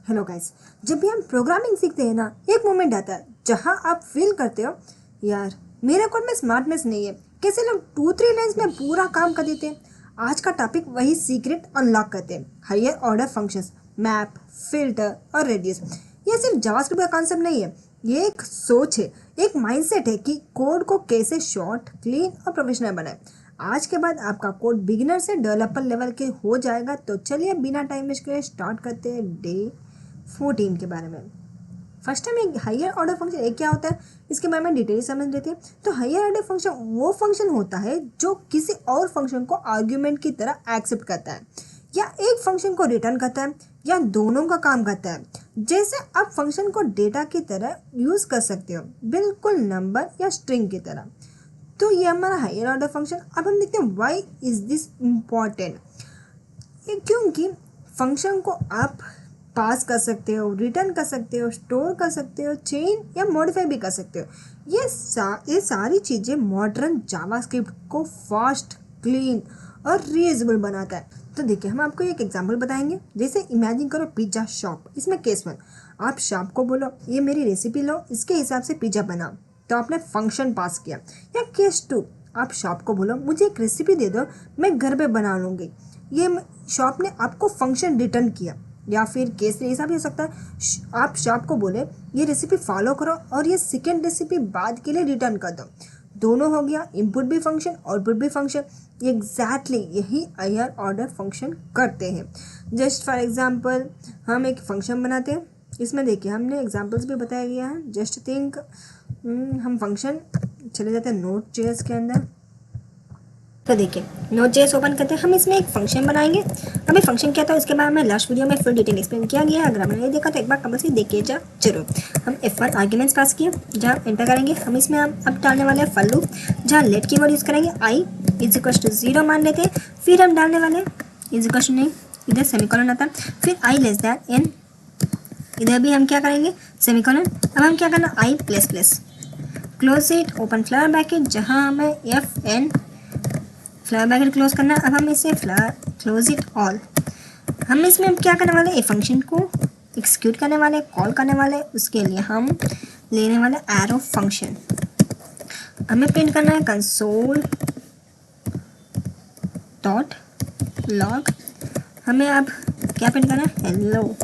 Hello guys. जब भी हम प्रोग्रामिंग सीखते हैं ना, एक मोमेंट आता है जहां आप फील करते हो यार मेरे कोड में स्मार्टनेस नहीं है। कैसे लोग 2-3 लाइन्स में पूरा काम कर देते हैं। आज का टॉपिक वही सीक्रेट अनलॉक करते हैं, higher order functions, map, filter और रेडियस। ये सिर्फ जावास्क्रिप्ट का कॉन्सेप्ट नहीं है, ये एक सोच है, एक माइंडसेट है कि कोड को कैसे शॉर्ट, क्लीन और प्रोफेशनल बनाए। आज के बाद आपका कोड बिगिनर से डेवलपर लेवल के हो जाएगा। तो चलिए बिना टाइम वेस्ट करे स्टार्ट करते हैं डे 14 के बारे में। फर्स्ट टाइम एक हायर ऑर्डर फंक्शन एक क्या होता है इसके बारे में डिटेल समझ लेते हैं। तो हायर ऑर्डर फंक्शन वो फंक्शन होता है जो किसी और फंक्शन को आर्ग्यूमेंट की तरह एक्सेप्ट करता है, या एक फंक्शन को रिटर्न करता है, या दोनों का काम करता है। जैसे आप फंक्शन को डेटा की तरह यूज कर सकते हो, बिल्कुल नंबर या स्ट्रिंग की तरह। तो ये हमारा हायर ऑर्डर फंक्शन। अब हम देखते हैं व्हाई इज दिस इम्पॉर्टेंट। क्योंकि फंक्शन को आप पास कर सकते हो, रिटर्न कर सकते हो, स्टोर कर सकते हो, चेंज या मॉडिफाई भी कर सकते हो। ये सारी चीज़ें मॉडर्न जावास्क्रिप्ट को फास्ट, क्लीन और रीयूजेबल बनाता है। तो देखिए हम आपको एक एग्जांपल बताएंगे। जैसे इमेजिन करो पिज्ज़ा शॉप। इसमें केस 1, आप शॉप को बोलो ये मेरी रेसिपी लो, इसके हिसाब से पिज्ज़ा बनाओ, तो आपने फंक्शन पास किया। या केस 2, आप शॉप को बोलो मुझे एक रेसिपी दे दो, मैं घर पे बना लूँगी, ये शॉप ने आपको फंक्शन रिटर्न किया। या फिर केस 3 ऐसा भी हो सकता है, आप शॉप को बोले ये रेसिपी फॉलो करो और ये सेकेंड रेसिपी बाद के लिए रिटर्न कर दो। दोनों हो गया, इनपुट भी फंक्शन, आउटपुट भी फंक्शन। एग्जैक्टली यही हायर ऑर्डर फंक्शन करते हैं। जस्ट फॉर एग्जांपल हम एक फंक्शन बनाते हैं। इसमें देखिए हमने एग्जांपल्स भी बताया गया है। जस्ट थिंक हम फंक्शन चले जाते हैं नोड.जेएस के अंदर। तो देखिए नोड.जेएस ओपन करते हैं। हम इसमें एक फंक्शन बनाएंगे। हमें फंक्शन क्या था उसके बारे में लास्ट वीडियो में फुल डिटेल एक्सप्लेन किया गया है। अगर आपने नहीं देखा तो एक बार कंपल्सरी देखिए जरूर। हम F1 आर्ग्यूमेंट्स पास किए, जहाँ एंटर करेंगे। हम इसमें अब डालने वाले हैं फॉर लूप, जहाँ लेट कीवर्ड यूज़ करेंगे। i = 0 मान लेते हैं। फिर हम डालने वाले = नहीं, इधर सेमीकोलन आता है। फिर i n, इधर भी हम क्या करेंगे सेमीकोलन। अब हम क्या करना i++, close it, open flower bracket, जहाँ हमें Fn फ्लावर ब्रैकेट क्लोज करना। अब हम इसे क्लोज इट ऑल। हम इसमें क्या करने वाले, एक फंक्शन को एक्सिक्यूट करने वाले, कॉल करने वाले। उसके लिए हम लेने वाले एरो फंक्शन। हमें प्रिंट करना है कंसोल डॉट लॉग। हमें अब क्या प्रिंट करना है, हेलो।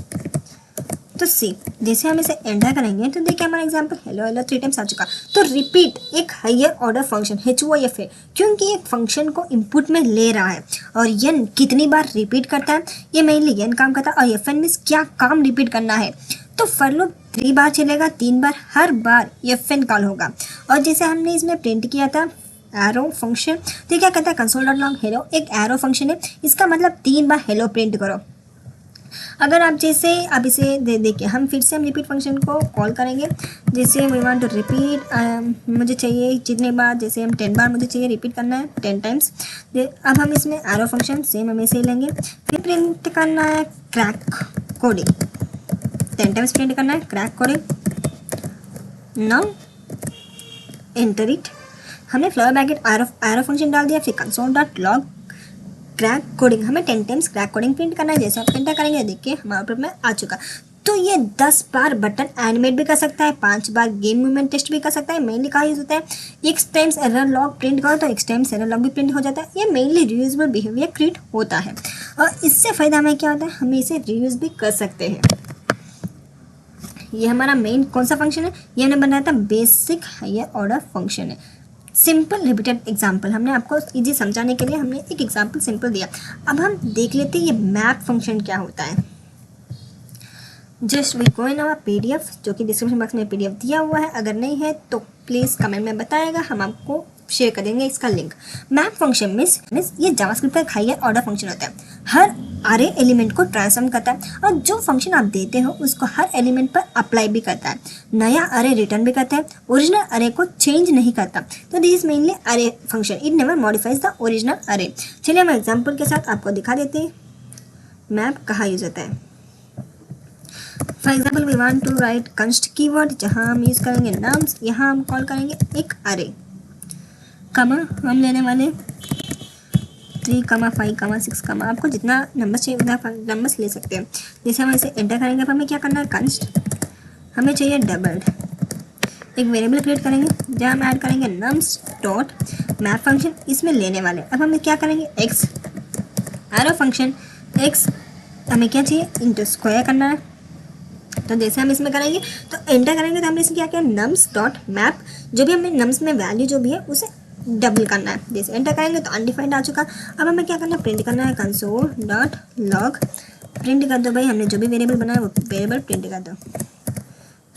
तो सी जैसे हम इसे एंटर करेंगे तो देखिए हमारा एग्जांपल हेलो 3 टाइम्स आ चुका। तो रिपीट एक हायर ऑर्डर फंक्शन HOF है, क्योंकि एक फंक्शन को इनपुट में ले रहा है और यन कितनी बार रिपीट करता है, ये मेनली यन काम करता है। और FN में क्या काम रिपीट करना है, तो फॉर लूप 3 बार चलेगा, 3 बार, हर बार FN कॉल होगा। और जैसे हमने इसमें प्रिंट किया था एरो फंक्शन, तो क्या कहता है कंसोल डॉट लॉग हेलो, एक एरो फंक्शन है, इसका मतलब 3 बार हेलो प्रिंट करो। अगर आप जैसे अब इसे देखिए हम फिर से हम रिपीट फंक्शन को कॉल करेंगे। जैसे वी वांट टू रिपीट, मुझे चाहिए जितने बार, जैसे हम 10 बार मुझे चाहिए रिपीट करना है 10 टाइम्स। अब हम इसमें एरो फंक्शन सेम हम ऐसे ही लेंगे। फिर प्रिंट करना है क्रैक कोडिंग, 10 टाइम्स प्रिंट करना है crack coding. Now enter it. हमने फ्लावर ब्रैकेट एरो फंक्शन डाल दिया। फिर console dot log crack coding, हमें 10 टाइम्स क्रैक कोडिंग प्रिंट करना है। जैसे आप एंटर करेंगे देखिए हमारे आउटपुट में आ चुका। तो ये 10 बार बटन एनिमेट भी कर सकता है, 5 बार गेम मूवमेंट टेस्ट भी कर सकता है। मेनली कहाँ यूज होता है, x times error log print करो तो x टाइम्स एरर लॉग भी प्रिंट हो जाता है। ये मेनली रीयूजेबल बिहेवियर क्रिएट होता है और इससे फ़ायदा हमें क्या होता है, हम इसे रीयूज भी कर सकते हैं। ये हमारा मेन कौन सा फंक्शन है, ये हमने बनाया था बेसिक हायर ऑर्डर फंक्शन है। सिंपल रिपीटेड एग्जाम्पल, हमने आपको इजी समझाने के लिए हमने एक एग्जाम्पल सिंपल दिया। अब हम देख लेते हैं ये मैप फंक्शन क्या होता है। Just we go in our PDF, जो कि डिस्क्रिप्शन बॉक्स में PDF दिया हुआ है। अगर नहीं है तो प्लीज़ कमेंट में बताएगा, हम आपको शेयर कर देंगे इसका लिंक। मैप फंक्शन मीन्स ये जावास्क्रिप्ट का एक हायर ऑर्डर फंक्शन होता है। हर अरे एलिमेंट को ट्रांसफॉर्म करता है और जो फंक्शन आप देते हो उसको हर एलिमेंट पर अप्लाई भी करता है। नया अरे रिटर्न भी करता है, ओरिजिनल अरे को चेंज नहीं करता। तो दिस इज मेनली अरे function, it never modifies the original अरे। चलिए हम एग्जाम्पल के साथ आपको दिखा देते हैं मैप कहाँ यूज होता है। For example we want to write const keyword, जहाँ हम यूज़ करेंगे नम्स। यहाँ हम कॉल करेंगे एक अरे, कमा हम लेने वाले 3,5,6, आपको जितना नंबर चाहिए उतना नंबर्स ले सकते हैं। जैसे हम इसे एंटर करेंगे, अब हमें क्या करना है, कंस्ट हमें चाहिए डबल्ड, एक वेरिएबल क्रिएट करेंगे जहाँ हम ऐड करेंगे नम्स डॉट मैप फंक्शन, इसमें लेने वाले। अब हमें क्या करेंगे, एक्स एरो फंक्शन, एक्स हमें क्या चाहिए, इंटू स्क्वायर करना है। तो जैसे हम इसमें करेंगे तो एंटर करेंगे तो हमने इसमें क्या किया, नम्स डॉट मैप, जो भी हमें नम्स में वैल्यू जो भी है उसे डबल करना है। जैसे एंटर करेंगे तो अनडिफाइंड आ चुका। अब हमें क्या करना है, प्रिंट करना है, कंसोल डॉट लॉग, प्रिंट कर दो भाई, हमने जो भी वेरिएबल बनाया वो वेरिएबल प्रिंट कर दो।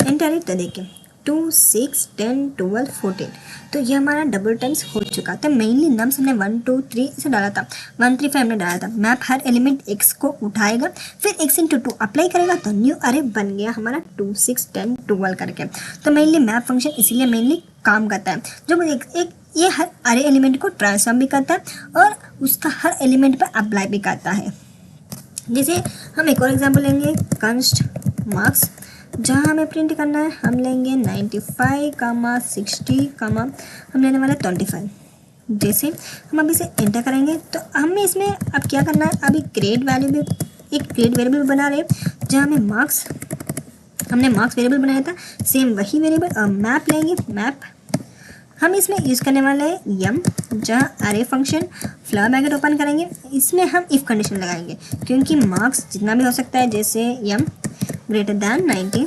एंटर इट, तो देखिए 2, 6, 10, 12, 14, तो ये हमारा डबल टाइम्स हो चुका था। मेनली नम्स हमने 1, 2, 3 इसे डाला था, 1, 3, 5 हमने डाला था। मैप हर एलिमेंट x को उठाएगा, फिर x इंटू 2 अप्लाई करेगा तो न्यू अरे बन गया हमारा 2, 6, 10, 12 करके। तो मेनली मैप फंक्शन इसीलिए मेनली काम करता है, जो एक ये हर अरे एलिमेंट को ट्रांसफॉर्म भी करता है और उसका हर एलिमेंट पर अप्लाई भी करता है। जैसे हम एक और एग्जाम्पल लेंगे, कंस्ट मार्क्स, जहाँ हमें प्रिंट करना है, हम लेंगे 95, 60, हम लेने वाले 25। जैसे हम अब इसे एंटर करेंगे तो हमें इसमें अब क्या करना है, अभी ग्रेड वैल्यू भी एक ग्रेड वेरिएबल बना रहे हैं जहाँ हमें मार्क्स, हमने मार्क्स वेरिएबल बनाया था, सेम वही वेरिएबल मैप लेंगे। मैप हम इसमें यूज़ करने वाले हैं यम, जहाँ अरे फंक्शन फ्लावर ब्रैकेट ओपन करेंगे, इसमें हम इफ़ कंडीशन लगाएंगे क्योंकि मार्क्स जितना भी हो सकता है, जैसे यम ग्रेटर दैन 90,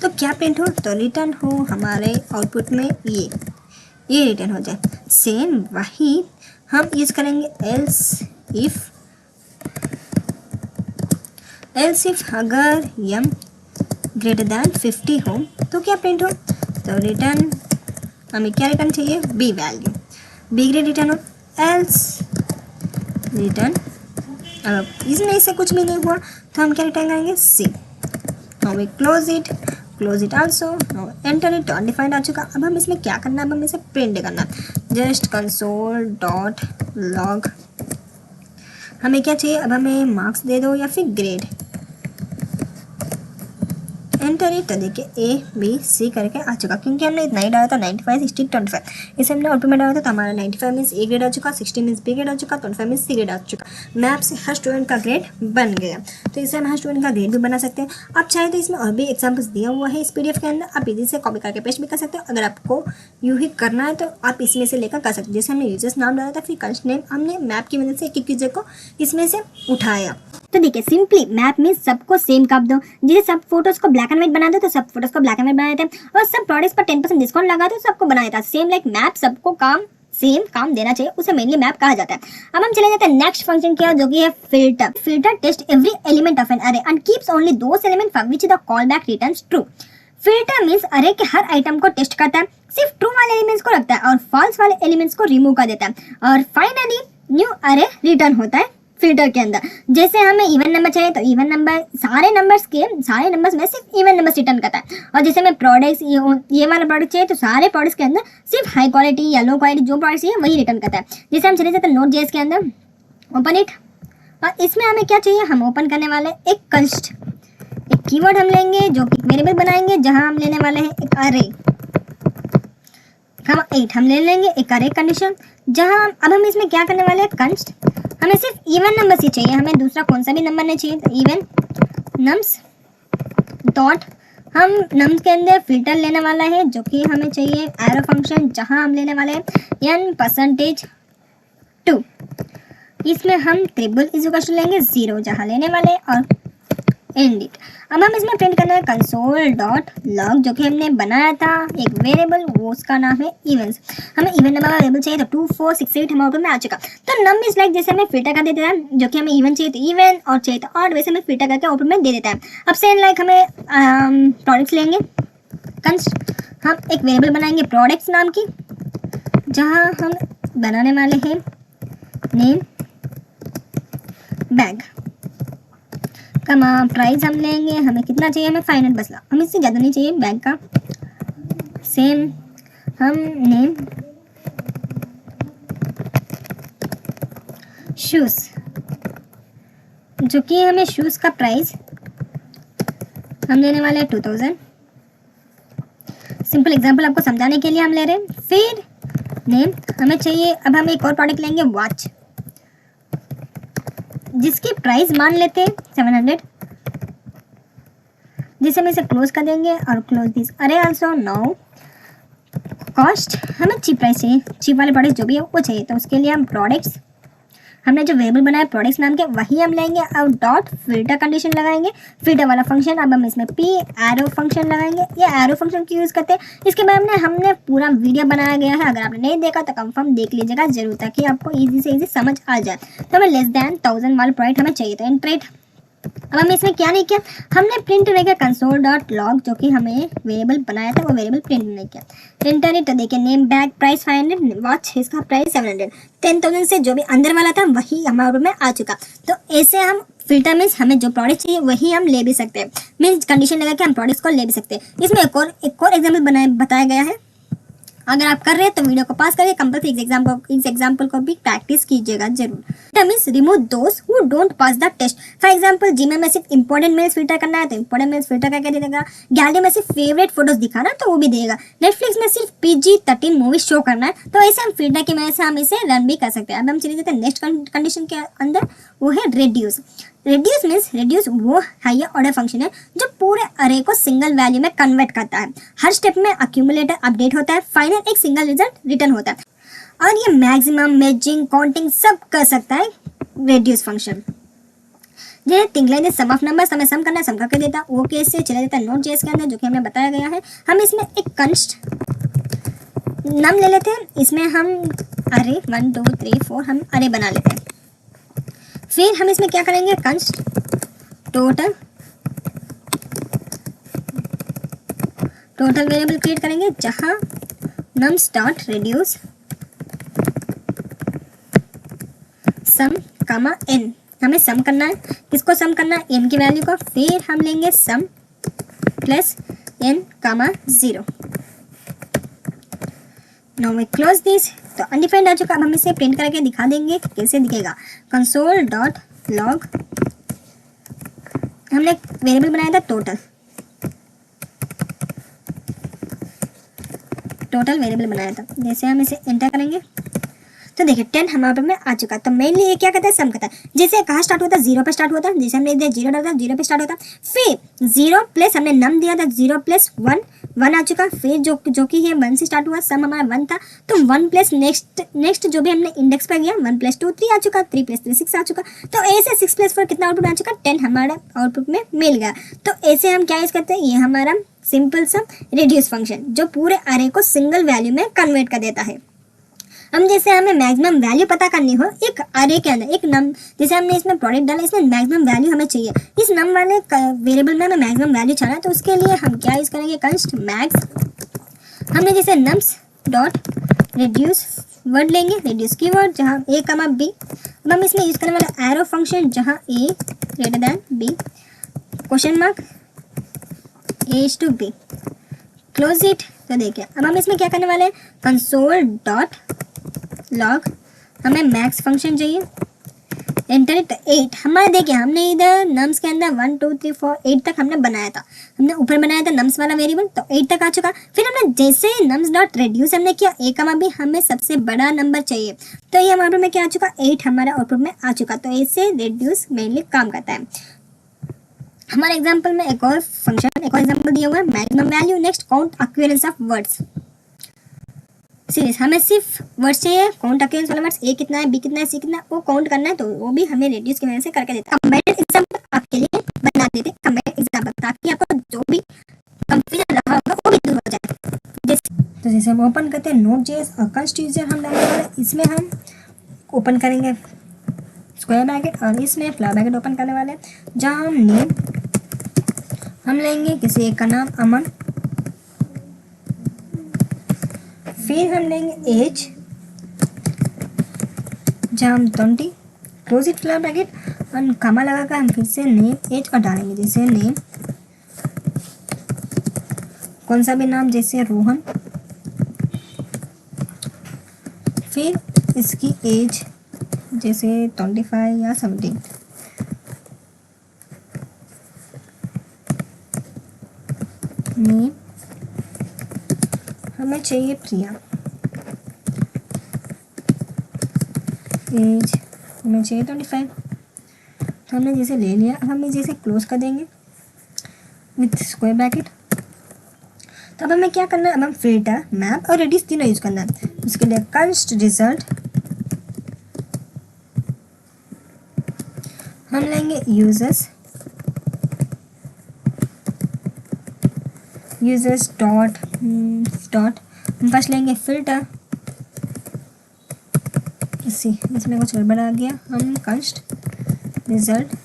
तो क्या प्रिंट हो, तो रिटर्न हो हमारे आउटपुट में ये रिटर्न हो जाए। सेम वही हम यूज़ करेंगे एल्स इफ अगर यम ग्रेटर दैन 50 हो तो क्या प्रिंट हो, तो रिटर्न हमें क्या रिटर्न चाहिए, b value, b grade return हो। एल्स रिटर्न, अब इसमें इससे कुछ भी नहीं हुआ तो हम क्या रिटर्न करेंगे, C. Now we close it also, now enter it, undefined आ चुका। अब हम इसमें क्या करना है, अब हमें इसे प्रिंट करना है, जस्ट कंसोल डॉट लॉग, हमें क्या चाहिए, अब हमें मार्क्स दे दो या फिर ग्रेड, एंटर इट, तो देखिए ए बी सी करके आ चुका, क्योंकि हमने इतना ही डाला था 95, 60, 25, इसे हमने आउटपुट में डाला था तो हमारा 95 मीन्स ए ग्रेड आ चुका, 60 मीन्स बी ग्रेड आ चुका, 25 मीन्स सी ग्रेड आ चुका। मैप से हर स्टूडेंट का ग्रेड बन गया, तो इसे हम हर स्टूडेंट का ग्रेड भी बना सकते हैं। आप चाहे तो इसमें और भी एग्जाम्पल्स दिया हुआ है इस PDF के अंदर, आप इजी से कॉपी करके पेस्ट भी कर सकते हो। अगर आपको यूँ ही करना है तो आप इसमें से लेकर कर सकते हो। जैसे हमने यूजर्स नाम डाला था, फिर कंस्ट नेम, हमने मैप की मदद से एक यूजर को इसमें से उठाया। तो देखिए सिंपली मैप में सबको सेम कर दो, जैसे सब फोटोज को ब्लैक एंड व्हाइट बना दो तो सब फोटोज को ब्लैक एंड व्हाइट बना देते हैं, और सब प्रोडक्ट्स पर 10% डिस्काउंट लगा दो सबको बना देता है। सेम लाइक मैप सबको सेम काम देना चाहिए, उसे मेनली मैप कहा जाता है। अब हम चले जाते हैं नेक्स्ट फंक्शन की ओर, जो कि है filter. Filter test every element of an array and keeps only those element for which the call back returns true. Filter means array के हर आइटम को टेस्ट करता है, सिर्फ ट्रू वाले एलिमेंट्स को रखता है और फॉल्स वाले एलिमेंट्स को रिमूव कर देता है, और फाइनली न्यू अरे रिटर्न होता है फिल्टर के अंदर। जैसे हमें इवन नंबर चाहिए तो इवन नंबर, सारे नंबर्स में सिर्फ इवन नंबर रिटर्न करता है। और जैसे हमें प्रोडक्ट्स ये वाला प्रोडक्ट चाहिए तो सारे प्रोडक्ट्स के अंदर सिर्फ हाई क्वालिटी या लो क्वालिटी जो प्रोडक्ट्स चाहिए वही रिटर्न करता है। जैसे हम चले जाते हैं Node.js के अंदर, ओपन इट, और इसमें हमें क्या चाहिए, हम ओपन करने वाले एक कंस्ट, एक कीवर्ड हम लेंगे जो कि वेरिएबल बनाएंगे, जहां हम लेने वाले हैं एक अरे, 8 हम ले लेंगे एक अरे कंडीशन, जहां अब हम इसमें क्या करने वाले हैं, कंस्ट हमें सिर्फ इवन नंबर ही चाहिए, हमें दूसरा कौन सा भी नंबर नहीं चाहिए। तो इवन नम्स डॉट, हम नम्स के अंदर फिल्टर लेने वाला है जो कि हमें चाहिए एरो फंक्शन, जहां हम लेने वाले हैं n%2, इसमें हम ट्रिपल इक्वल लेंगे 0 जहां लेने वाले, और एंड इट। अब हम इसमें प्रिंट करना है कंसोल डॉट लॉग, जो कि हमने बनाया था एक वेरिएबल, वो उसका नाम है इवेंट्स। हमें इवन नंबर वेरिएबल चाहिए तो 2, 4, 6, 8 हमारे आउटपुट में आ चुका। तो नम इज लाइक, जैसे हमें फिल्टर कर देता है, जो कि हमें इवन चाहिए तो इवन, और चाहिए तो ऑड, वैसे हमें फिल्टर करके आउटपुट में दे देता है। अब सेम लाइक हमें प्रोडक्ट्स लेंगे, कंस्ट हम एक वेरिएबल बनाएंगे प्रोडक्ट्स नाम की, जहाँ हम बनाने वाले हैं नेम बैग, प्राइस हम लेंगे, हमें कितना चाहिए, हमें 500 बस, हमें इससे ज़्यादा नहीं चाहिए बैग का। सेम हम नेम शूज़, जो कि हमें शूज़ का प्राइस हम लेने वाले हैं 2000। सिंपल एग्जांपल आपको समझाने के लिए हम ले रहे हैं। फिर नेम हमें चाहिए। अब हम एक और प्रोडक्ट लेंगे वॉच, जिसकी प्राइस मान लेते हैं 700, जिसे हम इसे क्लोज कर देंगे और क्लोज दिस अरे आल्सो नाउ। कॉस्ट हमें चीप प्राइस चाहिए, चीप वाले प्रोडक्ट्स जो भी है वो चाहिए, तो उसके लिए हम प्रोडक्ट्स, हमने जो वेरिएबल बनाया प्रोडक्ट्स नाम के वही हम लेंगे और डॉट फिल्टर कंडीशन लगाएंगे, फिल्टर वाला फंक्शन। अब हम इसमें पी एरो फंक्शन लगाएंगे, ये एरो फंक्शन क्यों यूज़ करते हैं इसके बारे में हमने पूरा वीडियो बनाया गया है, अगर आपने नहीं देखा तो कंफर्म देख लीजिएगा जरूर, ताकि आपको ईजी से ईजी समझ आ जाए। तो हमें लेस देन 1000 वाला प्रोडक्ट हमें चाहिए, तो इंटरेट। अब हमने इसमें क्या नहीं किया, हमने प्रिंट नहीं किया कंसोल डॉट लॉग, जो कि हमें वेरिएबल बनाया था वो वेरिएबल प्रिंट नहीं किया। इंटर इट, तो देखिए नेम बैग प्राइस 500, वॉच इसका प्राइस 700, 10,000 से जो भी अंदर वाला था वही हमारे में आ चुका। तो ऐसे हम फिल्टर मीन्स हमें जो प्रोडक्ट चाहिए वही हम ले भी सकते हैं, मीन्स कंडीशन लगा के हम प्रोडक्ट्स को ले भी सकते हैं। इसमें एक और एग्जाम्पल बताया गया है, अगर आप कर रहे हैं तो वीडियो को पास करिए, कंपल्सरी इस एग्जाम्पल को भी प्रैक्टिस कीजिएगा जरूर। Means remove those who don't pass the test. For example Gmail में सिर्फ इंपॉर्टेंट मेल्स फिल्टर करना है तो इंपॉर्टेंट मेल्स फिल्टर करके दे देगा, गैलरी में सिर्फ फेवरेट फोटोज दिखाना तो वो भी देगा, नेटफ्लिक्स में सिर्फ PG-13 मूवी शो करना है तो ऐसे हम फिल्टर की मदद से हम इसे रन भी कर सकते हैं। अब हम चले जाते हैं नेक्स्ट कंडीशन के अंदर, वो है रिड्यूस। रिड्यूस मीन्स रिड्यूस वो हायर ऑर्डर फंक्शन है जो पूरे अरे को सिंगल वैल्यू में कन्वर्ट करता है। हर स्टेप में अक्यूमुलेटर अपडेट होता है, फाइनल एक सिंगल रिजल्ट रिटर्न होता है, और ये मैक्सिमम मैचिंग काउंटिंग सब कर सकता है रिड्यूस फंक्शन। जैसे think like this sum of numbers, हमें सम करना है, सम करके देता है, वो केस से चला जाता है नोट जेएस के अंदर जो कि हमें बताया गया है। हम इसमें एक कंस्ट नम ले लेते हैं, इसमें हम अरे 1 2 3 4 हम अरे बना लेते हैं। फिर हम इसमें क्या करेंगे, कंस्ट टोटल वेरिएबल क्रिएट करेंगे जहां नम्स डॉट रिड्यूस सम कामा एन, हमें सम करना है, किसको सम करना है, एन की वैल्यू को। फिर हम लेंगे sum plus n comma 0। Now we close this, तो अनडिफाइंड आ चुका। अब हम इसे प्रिंट करके दिखा देंगे कैसे दिखेगा। कंसोल डॉट लॉग, हमने वेरिएबल बनाया था टोटल वेरिएबल बनाया था, जैसे हम इसे एंटर करेंगे तो देखिए 10 हमारे में आ चुका। तो मेनली ये क्या करता है, सम करता है। जैसे कहाँ स्टार्ट होता है, 0 पे स्टार्ट होता है, जैसे हमने दिया 0 डाला 0 पे स्टार्ट होता है। फिर 0 प्लस हमने नम दिया था, 0 प्लस 1 आ चुका। फिर जो कि है 1 से स्टार्ट हुआ, सम हमारा 1 था तो 1 प्लस नेक्स्ट जो भी हमने इंडेक्स पर गया 1 प्लस 2 3 आ चुका, 3 प्लस 3 6 आ चुका। तो ऐसे 6 प्लस 4 कितना आउटपुट आ चुका, 10 हमारा आउटपुट में मिल गया। तो ऐसे हम क्या यूज करते हैं, ये हमारा सिंपल सा रिड्यूस फंक्शन जो पूरे अरे को सिंगल वैल्यू में कन्वर्ट कर देता है। हम जैसे हमें मैक्सिमम वैल्यू पता करनी हो एक अरे के अंदर, एक नम जैसे हमने इसमें प्रोडक्ट डाला, इसमें मैक्सिमम वैल्यू हमें चाहिए, इस नम वाले वेरिएबल में हमें मैक्सिमम वैल्यू चाहिए, तो उसके लिए हम क्या यूज करेंगे, कंस्ट मैक्स। हमने जैसे नम्स डॉट रिड्यूस वर्ड लेंगे, रिड्यूस कीवर्ड जहाँ a कमा b। अब हम इसमें यूज करने वाला एरो फंक्शन जहाँ a greater than b, question mark a is to b, close it. तो देखिए अब हम इसमें क्या करने वाले हैं, कंसोल डॉट लॉग, हमें मैक्स फंक्शन चाहिए, एंटर इट 8। हमारे देखिए हमने इधर नम्स के अंदर 1 2 3 4 8 तक हमने बनाया था, हमने ऊपर बनाया था नम्स वाला वेरिएबल तो 8 तक आ चुका। फिर हमने जैसे नम्स डॉट रिड्यूस हमने किया, a कमा b हमें सबसे बड़ा नंबर चाहिए, तो ये हमारे में क्या आ चुका, 8 हमारा आउटपुट में आ चुका। तो इससे रिड्यूस मेनली काम करता है। हमारे एग्जाम्पल में एक और एग्जाम्पल दिया हुआ है, maximum value next count occurrence of words series. हमें सिर्फ वर्ड्स चाहिए, काउंट अक्यूरेंस वाला वर्ड्स, ए कितना है बी कितना है सी कितना है वो काउंट करना है, तो वो भी हमें रेडियस की वजह से करके देता है। कंबाइंड एग्जाम्पल आपके लिए बना देते हैं, कंबाइंड एग्जाम्पल, ताकि आपको जो भी कंफ्यूजन रहा होगा वो भी दूर हो जाए। तो जैसे हम ओपन करते हैं नोट जेएस और कंस्ट्रक्टर हम डालने वाले, इसमें हम ओपन करेंगे स्क्वायर ब्रैकेट और इसमें फ्लावर ब्रैकेट ओपन करने वाले, जहाँ हम नेम हम लेंगे किसी एक का नाम अमन, फिर हम लेंगे एज जहाँ हम 20, क्लोज इट फ्लावर ब्रैकेट और कमा लगाकर हम फिर से नेम एज और डालेंगे, जैसे नेम कौन सा भी नाम, जैसे रोहन, फिर इसकी एज जैसे 25 या 17, नेम हमें चाहिए प्रिया, एज हमें चाहिए 25, तो हमने जैसे ले लिया। अब हमें जैसे क्लोज कर देंगे विथ स्क्वायर ब्रैकेट। तो अब हमें क्या करना है, अब हम फिल्टर, मैप और रेडियस तीनों यूज करना है। उसके लिए कंस्ट रिजल्ट हम लेंगे यूजर्स डॉट हम फर्स्ट लेंगे फिल्टर। इसमें कुछ गड़बड़ आ गया। हम कंस्ट रिजल्ट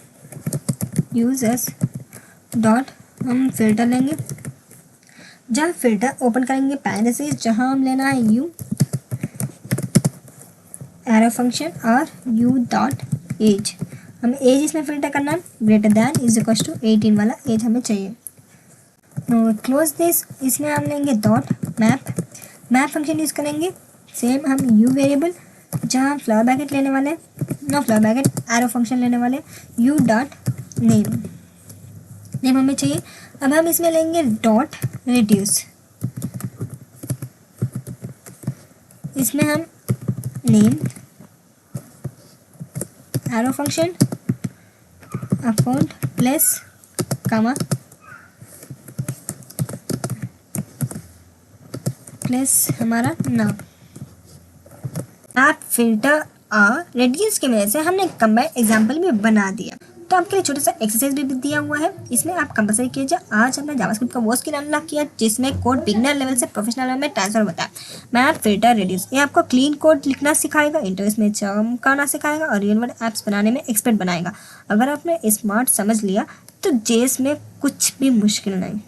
यूजर्स डॉट हम फिल्टर लेंगे। जहाँ फिल्टर ओपन करेंगे पैरेंथेसिस, जहाँ हम लेना है यू एरो फंक्शन और यू डॉट एज। हमें एज इसमें फिल्टर करना है, greater than is equal to 18 वाला एज हमें चाहिए। Close this. इसमें हम लेंगे डॉट मैप फंक्शन यूज़ करेंगे। सेम हम यू वेरिएबल, जहाँ फ्लावर ब्रैकेट लेने वाले, no flower bracket arrow function लेने वाले, यू डॉट नेम हमें चाहिए। अब हम इसमें लेंगे डॉट रिड्यूस। इसमें हम name arrow function account plus comma plus हमारा नाम। मैप फिल्टर और रेडियस की वजह से हमने कंबाइंड एग्जाम्पल भी बना दिया। तो आपके लिए छोटा सा एक्सरसाइज भी दिया हुआ है, इसमें आप कंपलसरी कीजिए। आज हमने जावास्क्रिप्ट का वो स्किल अनलॉक किया जिसमें कोड बिगिनर लेवल से प्रोफेशनल लेवल में ट्रांसफर होता है। मैप फिल्टर रेडियस ये आपको क्लीन कोड लिखना सिखाएगा, इंटरफेस में चमकाना सिखाएगा और रियल वर्ल्ड ऐप्स बनाने में एक्सपर्ट बनाएगा। अगर आपने स्मार्ट समझ लिया तो जेएस में कुछ भी मुश्किल नहीं।